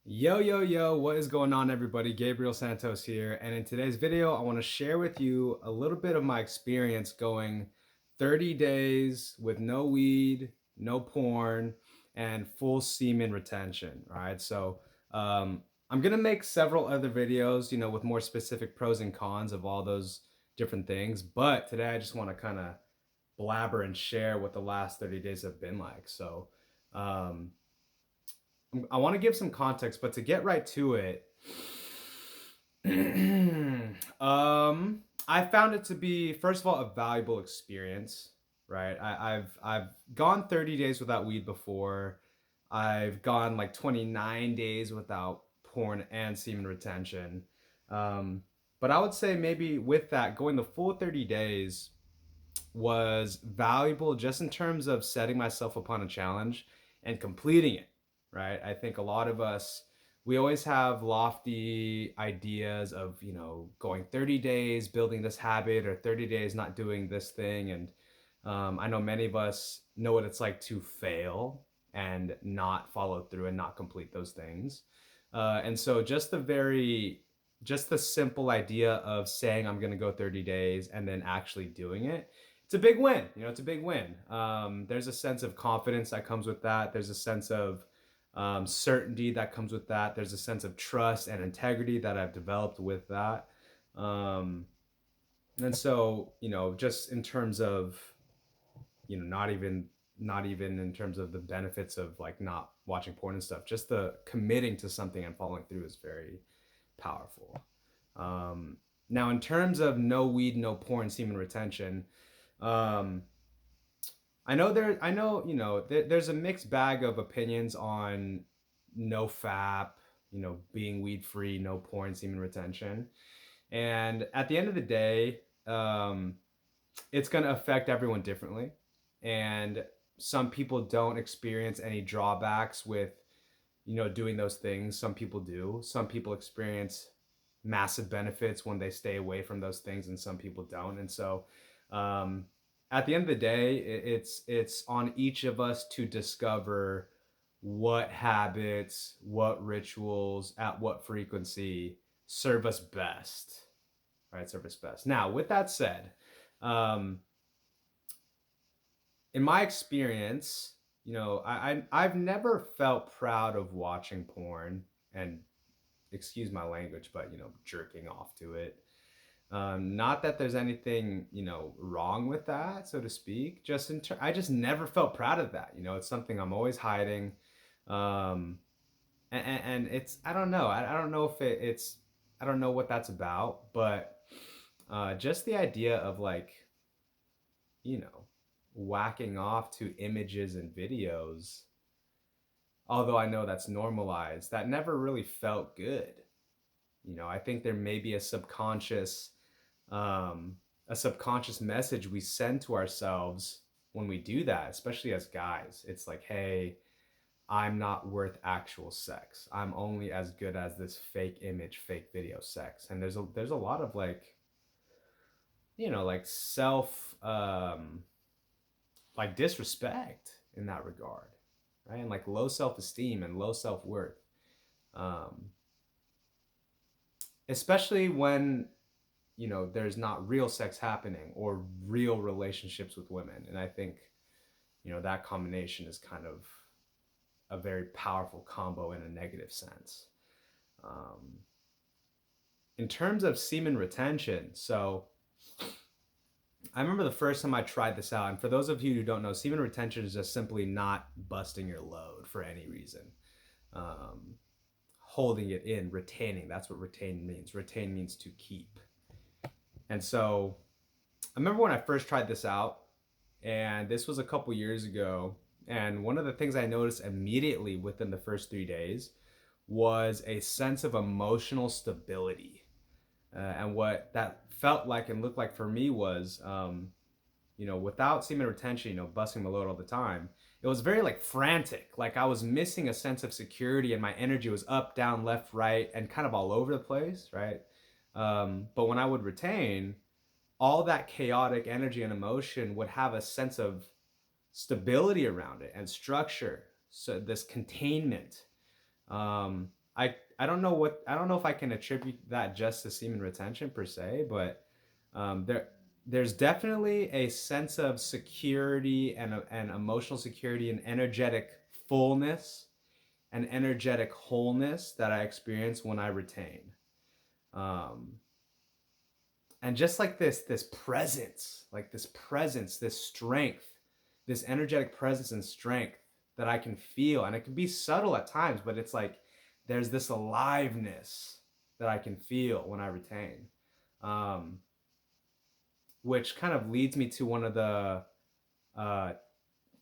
Yo, yo, yo, what is going on, everybody? Gabriel Santos here. And in today's video, I want to share with you a little bit of my experience going 30 days with no weed, no porn, and full semen retention. All right. I'm going to make several other videos, with more specific pros and cons of all those different things. But today, I just want to kind of blabber and share what the last 30 days have been like. Um, I want to give some context, but to get right to it, I found it to be, first of all, a valuable experience. Right, I've gone 30 days without weed before. I've gone like 29 days without porn and semen retention. Um, but I would say maybe with that, going the full 30 days was valuable just in terms of setting myself upon a challenge and completing it, right? I think a lot of us, we always have lofty ideas of, going 30 days, building this habit, or 30 days not doing this thing. And I know many of us know what it's like to fail and not follow through and not complete those things. And so just the simple idea of saying I'm going to go 30 days and then actually doing it, it's a big win. It's a big win. There's a sense of confidence that comes with that. There's a sense of certainty that comes with that. There's a sense of trust and integrity that I've developed with that. Um, and so, just in terms of, not even in terms of the benefits of like not watching porn and stuff, just the committing to something and following through is very powerful. Now, in terms of no weed, no porn, semen retention, um, there's a mixed bag of opinions on no fap, being weed free, no porn, semen retention. And at the end of the day, it's going to affect everyone differently. And some people don't experience any drawbacks with, doing those things. Some people do. Some people experience massive benefits when they stay away from those things, and some people don't. And so, um, at the end of the day, it's on each of us to discover what habits, what rituals, at what frequency serve us best. Right, serve us best. Now, with that said, um, in my experience, I've never felt proud of watching porn and, excuse my language, but jerking off to it. Not that there's anything wrong with that, so to speak. I just never felt proud of that. It's something I'm always hiding, um, and it's I don't know. I don't know if it's I don't know what that's about, but just the idea of like you know whacking off to images and videos, although I know that's normalized, that never really felt good. I think there may be a subconscious message we send to ourselves when we do that, especially as guys. It's like, hey, I'm not worth actual sex. I'm only as good as this fake image, fake video sex. And there's a lot of like like disrespect in that regard, right? And like low self-esteem and low self-worth. Um, Especially when there's not real sex happening or real relationships with women. And I think that combination is kind of a very powerful combo in a negative sense. um, in terms of semen retention, so I remember the first time I tried this out, and for those of you who don't know, semen retention is just simply not busting your load for any reason. um, Holding it in, retaining, that's what retain means. Retain means to keep. And so I remember when I first tried this out, and this was a couple years ago. And one of the things I noticed immediately within the first 3 days was a sense of emotional stability. And what that felt like and looked like for me was, without semen retention, busting my load all the time, it was very like frantic. Like I was missing a sense of security, and my energy was up, down, left, right, and kind of all over the place, right? But when I would retain, all that chaotic energy and emotion would have a sense of stability around it and structure. So this containment. I don't know what I don't know if I can attribute that just to semen retention per se, but there's definitely a sense of security and emotional security and energetic fullness and energetic wholeness that I experience when I retain. Um, and just like this presence, this strength, this energetic presence and strength that I can feel, and it can be subtle at times, but it's like there's this aliveness that I can feel when I retain, um, which kind of leads me to one of the uh,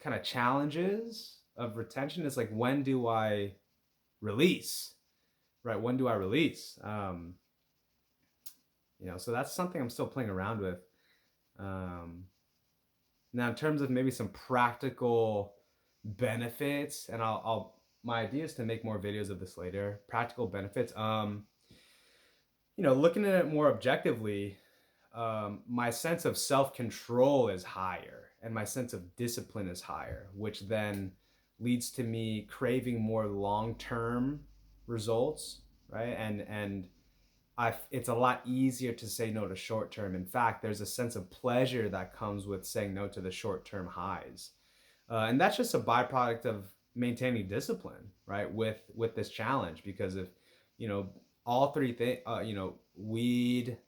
kind of challenges of retention is like, when do I release, right? When do I release? So that's something I'm still playing around with. um, Now, in terms of maybe some practical benefits, and I'll my idea is to make more videos of this later. Practical benefits. Looking at it more objectively, my sense of self control is higher, and my sense of discipline is higher, which then leads to me craving more long term results, right? And it's a lot easier to say no to short term. In fact, there's a sense of pleasure that comes with saying no to the short term highs, and that's just a byproduct of maintaining discipline, right? With this challenge, because if you know all three things, weed,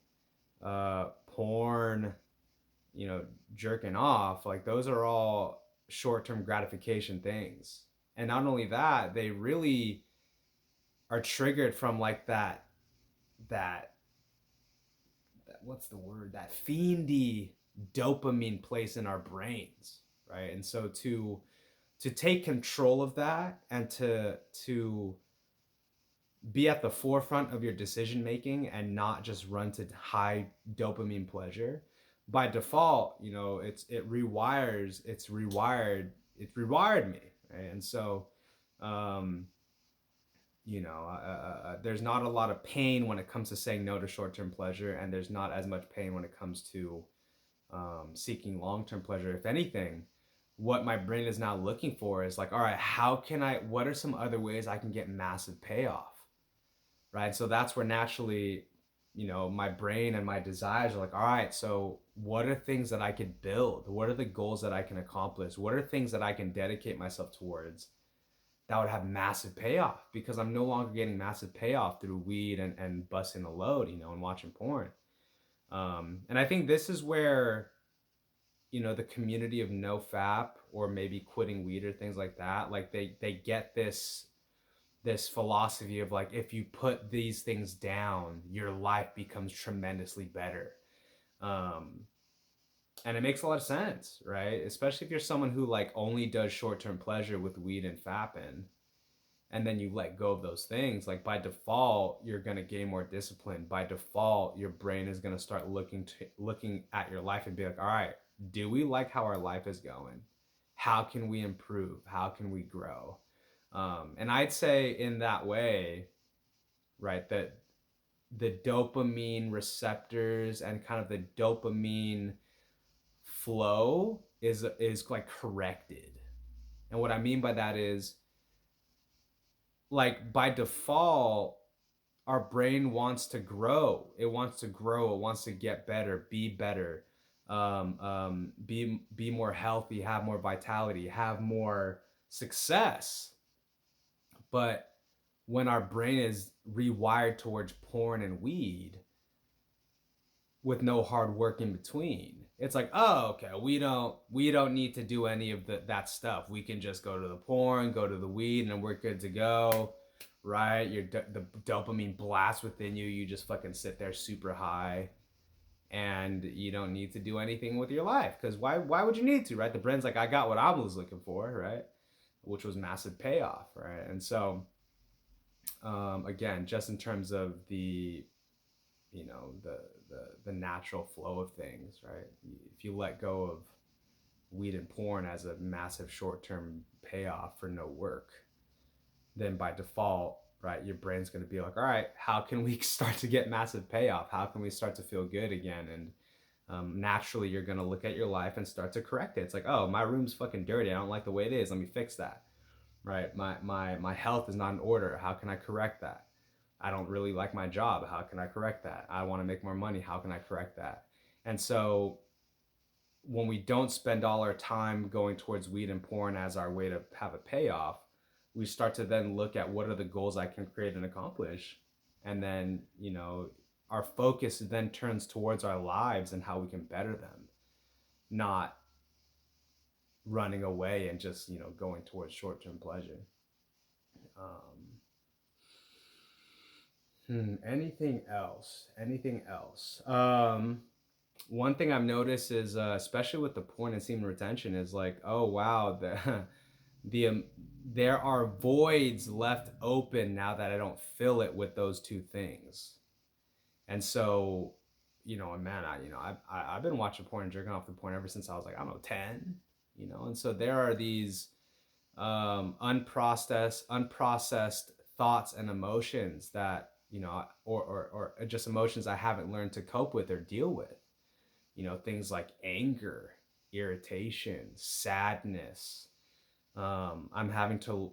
porn, jerking off, like those are all short term gratification things, and not only that, they really are triggered from like that what's the word, that fiendy dopamine place in our brains, right? And so to take control of that and to be at the forefront of your decision making and not just run to high dopamine pleasure, by default, it's rewired me, right? And so um there's not a lot of pain when it comes to saying no to short-term pleasure, and there's not as much pain when it comes to seeking long-term pleasure. If anything, what my brain is now looking for is like, all right, what are some other ways I can get massive payoff, right? So that's where naturally, my brain and my desires are like, all right, so what are things that I could build? What are the goals that I can accomplish? What are things that I can dedicate myself towards that would have massive payoff? Because I'm no longer getting massive payoff through weed and busting a load, and watching porn. And I think this is where, the community of no fap, or maybe quitting weed or things like that, like they get this philosophy of like, if you put these things down, your life becomes tremendously better. Um, and it makes a lot of sense, right? Especially if you're someone who like only does short-term pleasure with weed and fapping, and then you let go of those things, like by default you're going to gain more discipline. By default, your brain is going to start looking at your life and be like, all right, do we like how our life is going? How can we improve? How can we grow? And I'd say in that way, right, that the dopamine receptors and kind of the dopamine flow is like corrected. And what I mean by that is, like, by default, our brain wants to grow. It wants to grow. It wants to get better, be more healthy, have more vitality, have more success. But when our brain is rewired towards porn and weed with no hard work in between, it's like, oh, okay, we don't need to do any of that stuff. We can just go to the porn, go to the weed, and we're good to go, right? The dopamine blast within you. You just fucking sit there super high, and you don't need to do anything with your life, because why would you need to, right? The brain's like, I got what I was looking for, right? Which was massive payoff, right? And so again, just in terms of the the natural flow of things, right? If you let go of weed and porn as a massive short-term payoff for no work, then by default, right, your brain's going to be like, all right, how can we start to get massive payoff? How can we start to feel good again? And naturally, you're going to look at your life and start to correct it. It's like, oh, my room's fucking dirty. I don't like the way it is. Let me fix that. right? My health is not in order. How can I correct that? I don't really like my job. How can I correct that? I want to make more money. How can I correct that? And so when we don't spend all our time going towards weed and porn as our way to have a payoff, we start to then look at what are the goals I can create and accomplish. And then, our focus then turns towards our lives and how we can better them, not running away and just, going towards short term pleasure. Anything else? Anything else? One thing I've noticed is, especially with the porn and semen retention, is like, oh wow, the there are voids left open now that I don't fill it with those two things, and so, and man, I've been watching porn and jerking off the porn ever since I was like, I don't know, 10, and so there are these unprocessed thoughts and emotions that, or just emotions I haven't learned to cope with or deal with, things like anger, irritation, sadness. I'm having to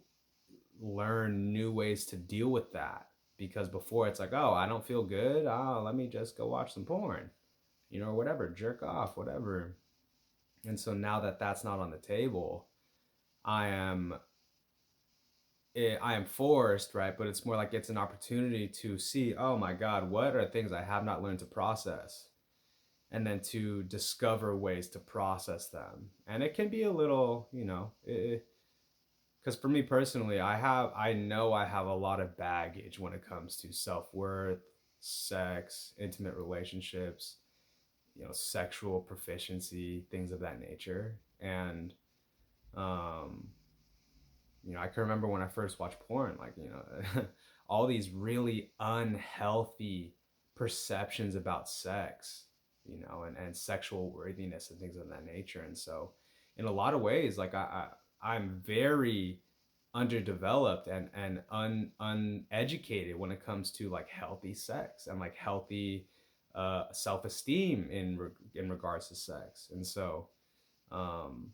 learn new ways to deal with that, because before it's like, oh, I don't feel good, oh, let me just go watch some porn, or whatever, jerk off, whatever. And so now that that's not on the table, I am I am forced, right? But it's more like it's an opportunity to see, oh my God, what are things I have not learned to process? And then to discover ways to process them. And it can be a little, because for me personally, I know I have a lot of baggage when it comes to self-worth, sex, intimate relationships, sexual proficiency, things of that nature. And um I can remember when I first watched porn, like, all these really unhealthy perceptions about sex, and sexual worthiness and things of that nature. And so, in a lot of ways, like, I'm very underdeveloped and uneducated when it comes to like healthy sex and like healthy self-esteem in regards to sex. And so, um,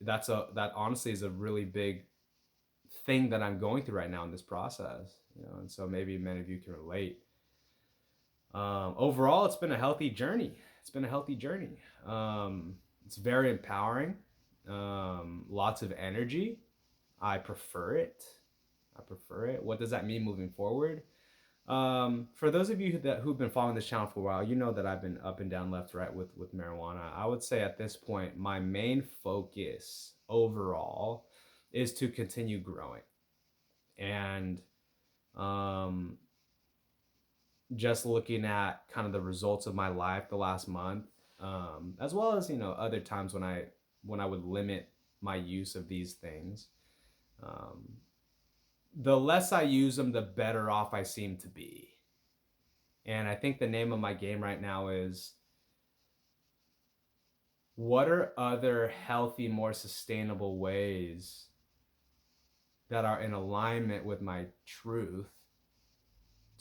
that honestly is a really big thing that I'm going through right now in this process, and so maybe many of you can relate. Overall, it's been a healthy journey. It's been a healthy journey. It's very empowering. Lots of energy. I prefer it. I prefer it. What does that mean moving forward? For those of you who've been following this channel for a while, you know that I've been up and down, left, right with marijuana. I would say at this point, my main focus overall is to continue growing, and um, just looking at kind of the results of my life the last month, as well as, other times when I would limit my use of these things. Um, the less I use them, the better off I seem to be. And I think the name of my game right now is, what are other healthy, more sustainable ways that are in alignment with my truth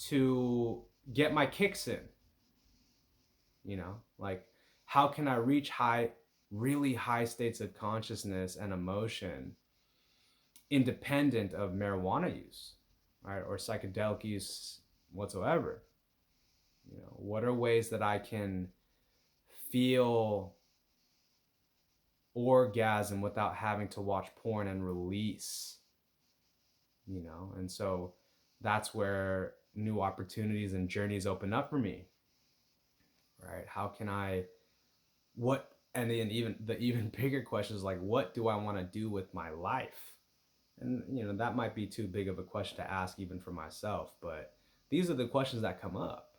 to get my kicks in? Like, how can I reach really high states of consciousness and emotion independent of marijuana use, right? Or psychedelic use whatsoever? What are ways that I can feel orgasm without having to watch porn and release, and so that's where new opportunities and journeys open up for me, right? How can I, what, and then even the even bigger question is like, what do I want to do with my life? And that might be too big of a question to ask even for myself, but these are the questions that come up.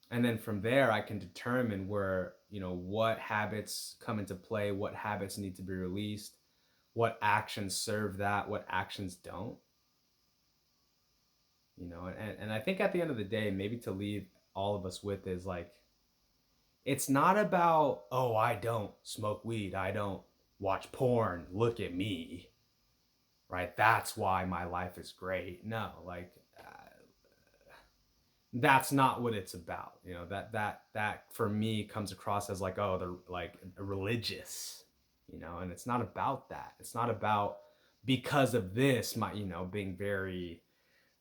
And then from there, I can determine where, what habits come into play, what habits need to be released, what actions serve that, what actions don't. And I think at the end of the day, maybe to leave all of us with is like, it's not about, oh, I don't smoke weed, I don't watch porn, look at me, right? That's why my life is great. No, like, that's not what it's about. That for me comes across as like, oh, they're like religious, and it's not about that. It's not about because of this, being very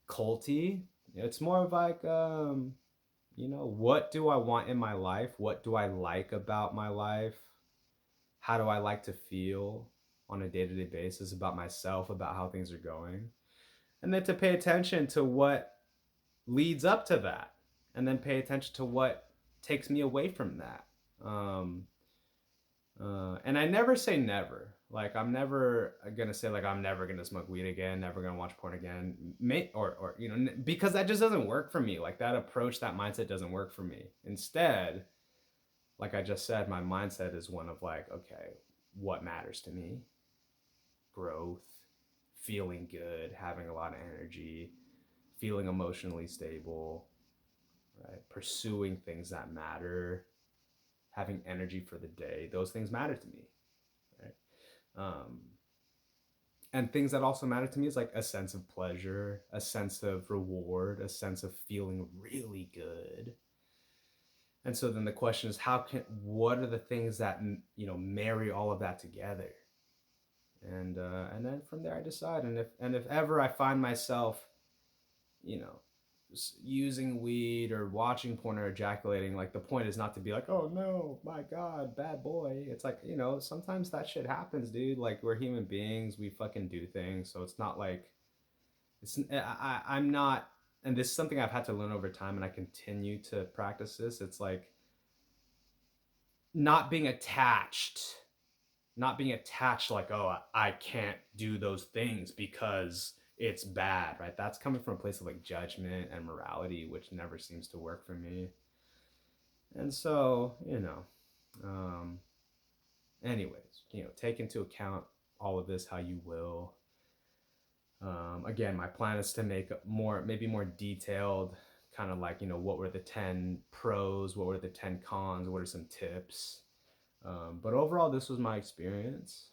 culty. It's more of like, what do I want in my life? What do I like about my life? How do I like to feel on a day-to-day basis about myself, about how things are going? And then to pay attention to what leads up to that, and then pay attention to what takes me away from that. Um, and I never say never. Like, I'm never gonna say like I'm never gonna smoke weed again, never gonna watch porn again, or because that just doesn't work for me. Like, that approach, that mindset doesn't work for me. Instead, like I just said, my mindset is one of like, okay, what matters to me? Growth, feeling good, having a lot of energy, feeling emotionally stable, right? Pursuing things that matter, having energy for the day. Those things matter to me, right? Um, and things that also matter to me is like a sense of pleasure, a sense of reward, a sense of feeling really good. And so then the question is, what are the things that marry all of that together? And then from there I decide. And if ever I find myself, you know, using weed or watching porn or ejaculating, like, the point is not to be like, oh no, my God, bad boy. It's like, sometimes that shit happens, dude. Like, we're human beings, we fucking do things. So it's not like I'm not, and this is something I've had to learn over time, and I continue to practice this. It's like not being attached, like, oh, I can't do those things because it's bad, right? That's coming from a place of like judgment and morality, which never seems to work for me. And so, anyways, take into account all of this how you will. Again, my plan is to make maybe more detailed, kind of like, what were the 10 pros, what were the 10 cons, what are some tips. But overall, this was my experience.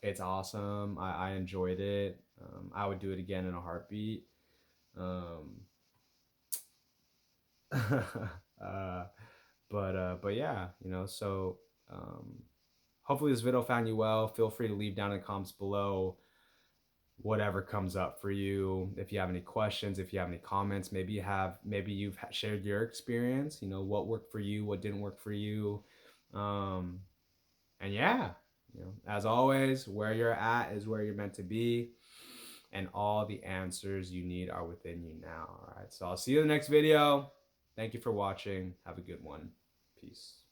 It's awesome. I enjoyed it. I would do it again in a heartbeat. Um, uh, but yeah, so hopefully this video found you well. Feel free to leave down in the comments below whatever comes up for you. If you have any questions, if you have any comments, maybe you've shared your experience, what worked for you, what didn't work for you. And yeah, as always, where you're at is where you're meant to be, and all the answers you need are within you now. All right, so I'll see you in the next video. Thank you for watching. Have a good one. Peace.